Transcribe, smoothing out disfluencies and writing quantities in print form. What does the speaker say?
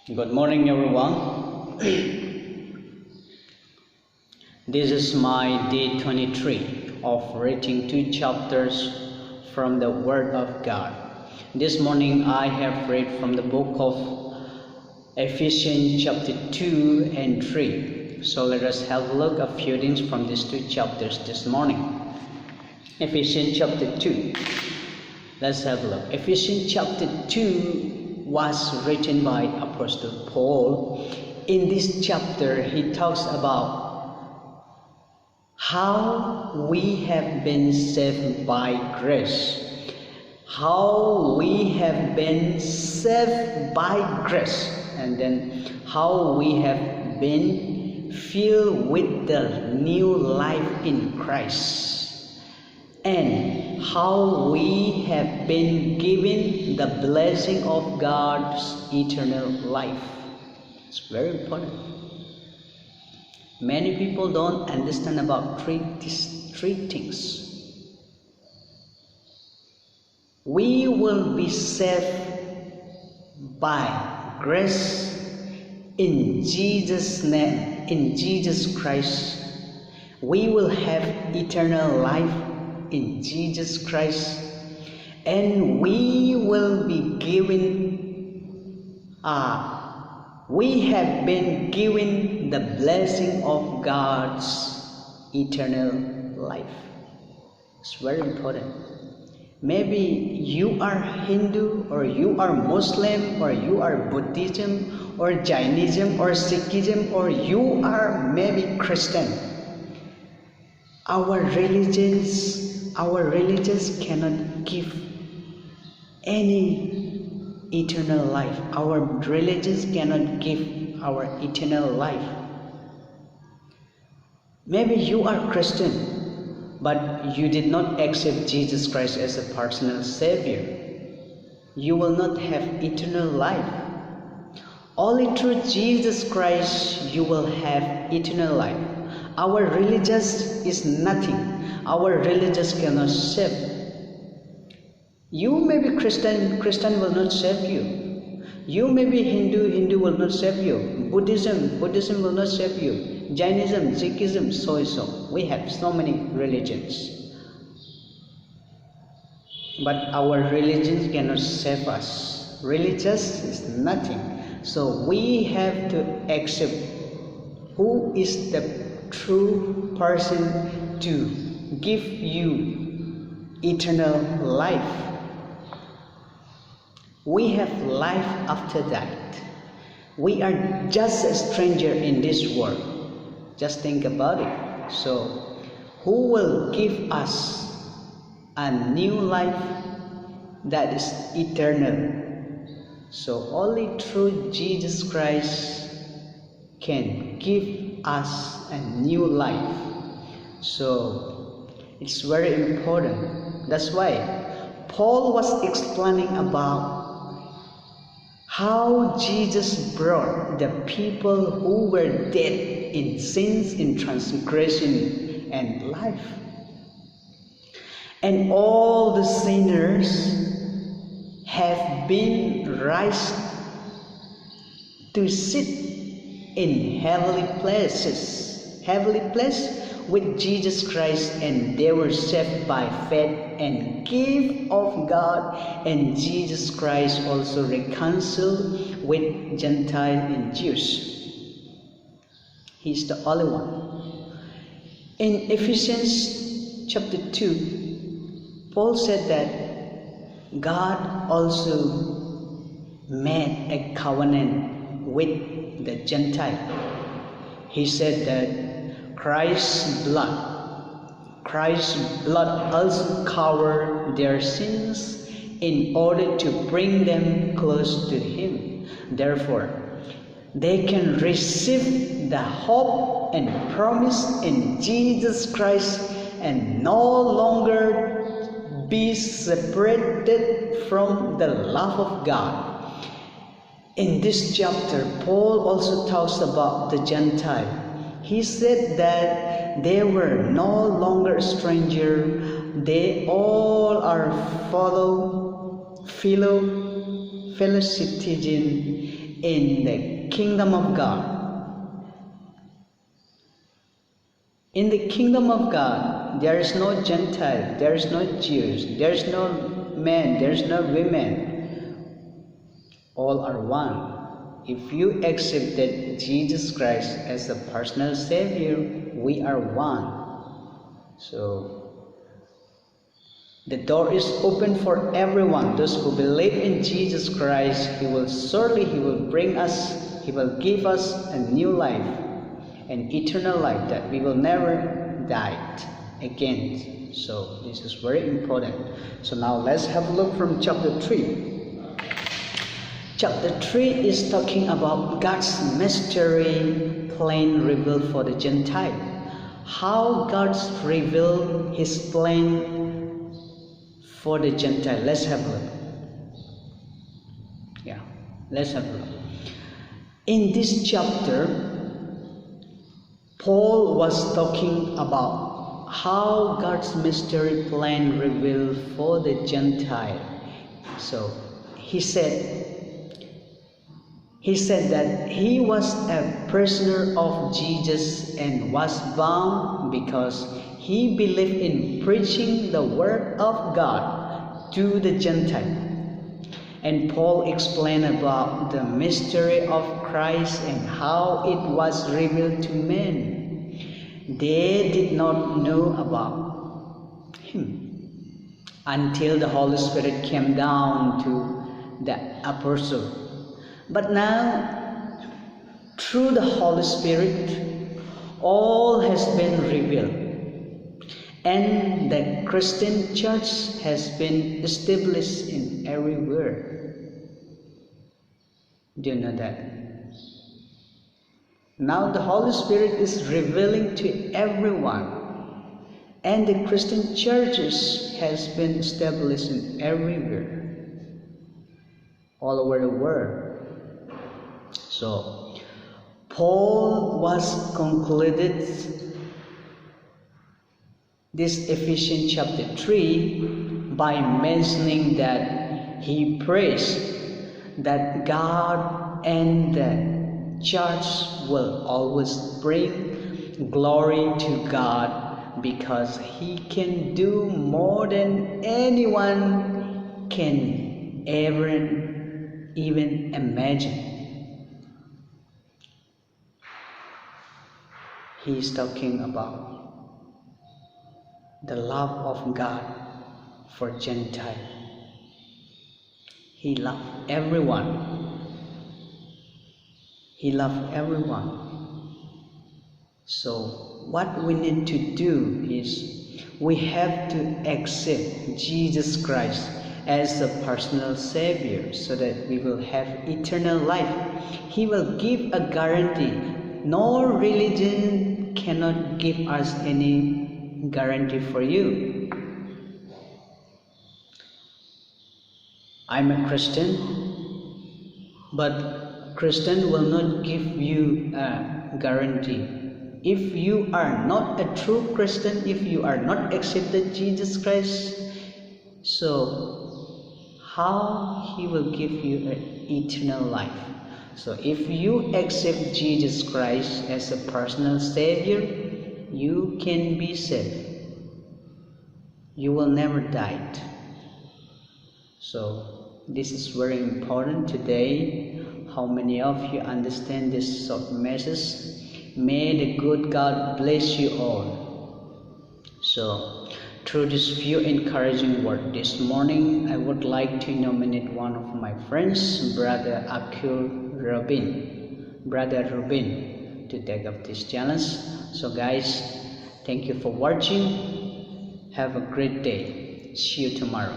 Good morning, everyone. This is my day 23 of reading 2 chapters from the Word of God. This morning I have read from the book of Ephesians Chapter 2 and 3. So let us have a look at a few things from these 2 chapters this morning. Ephesians Chapter 2. Let's have a look. Ephesians Chapter 2 was written by Apostle Paul. In this chapter, he talks about how we have been saved by grace. How we have been saved by grace. And then how we have been filled with the new life in Christ. And how we have been given the blessing of God's eternal life. It's very important. Many people don't understand about these three things. We will be saved by grace in Jesus' name, in Jesus Christ. We will have eternal life in Jesus Christ, and we will be given, we have been given the blessing of God's eternal life. It's very important. Maybe you are Hindu, or you are Muslim, or you are Buddhism, or Jainism, or Sikhism, or you are maybe Christian. Our religions cannot give any eternal life. Our religions cannot give our eternal life. Maybe you are Christian, but you did not accept Jesus Christ as a personal Savior. You will not have eternal life. Only through Jesus Christ you will have eternal life. Our religious is nothing. Our religious cannot save. You may be Christian will not save you. You may be Hindu will not save you. Buddhism will not save you. Jainism, Sikhism, so. We have so many religions. But our religions cannot save us. Religious is nothing. So we have to accept who is the true person to give you eternal life. We have life after that. We are just a stranger in this world. Just think about it. So, who will give us a new life that is eternal? So, only through Jesus Christ can give us a new life. So, it's very important. That's why Paul was explaining about how Jesus brought the people who were dead in sins, in transgression and life. And all the sinners have been raised to sit in heavenly places with Jesus Christ, and they were saved by faith and gift of God, and Jesus Christ also reconciled with Gentiles and Jews. He's the only one. In Ephesians Chapter 2, Paul said that God also made a covenant with the Gentile. He said that Christ's blood also covered their sins in order to bring them close to Him. Therefore, they can receive the hope and promise in Jesus Christ and no longer be separated from the love of God. In this chapter, Paul also talks about the Gentile. He said that they were no longer a stranger. They all are fellow citizens in the kingdom of God. In the kingdom of God, there is no Gentile, there is no Jews, there is no men, there is no women. All are one. If you accepted Jesus Christ as a personal Savior, we are one. So, the door is open for everyone. Those who believe in Jesus Christ, He will bring us, He will give us a new life, an eternal life that we will never die again. So this is very important. So now let's have a look from chapter 3. Chapter 3 is talking about God's mystery plan revealed for the Gentile. How God's revealed His plan for the Gentile. Let's have a look. Let's have a look. In this chapter, Paul was talking about how God's mystery plan revealed for the Gentile. So he said that he was a prisoner of Jesus and was bound because he believed in preaching the word of God to the Gentile. And Paul explained about the mystery of Christ and how it was revealed to men. They did not know about Him until the Holy Spirit came down to the apostle. But now, through the Holy Spirit, all has been revealed. And the Christian church has been established in everywhere. Do you know that? Now the Holy Spirit is revealing to everyone. And the Christian churches has been established in everywhere. All over the world. So, Paul was concluded this Ephesians Chapter 3 by mentioning that he prays that God and the church will always bring glory to God because He can do more than anyone can ever even imagine. He is talking about the love of God for Gentile. He loved everyone. He loved everyone. So what we need to do is we have to accept Jesus Christ as a personal Savior so that we will have eternal life. He will give a guarantee. No religion cannot give us any guarantee for you. I'm a Christian, but Christian will not give you a guarantee. If you are not a true Christian, if you are not accepted Jesus Christ, so how He will give you an eternal life? So if you accept Jesus Christ as a personal Savior, you can be saved. You will never die. So this is very important today. How many of you understand this short message? May the good God bless you all. So through this few encouraging words this morning, I would like to nominate one of my friends, Brother Brother Rubin, to take up this challenge. So guys, thank you for watching. Have a great day. See you tomorrow.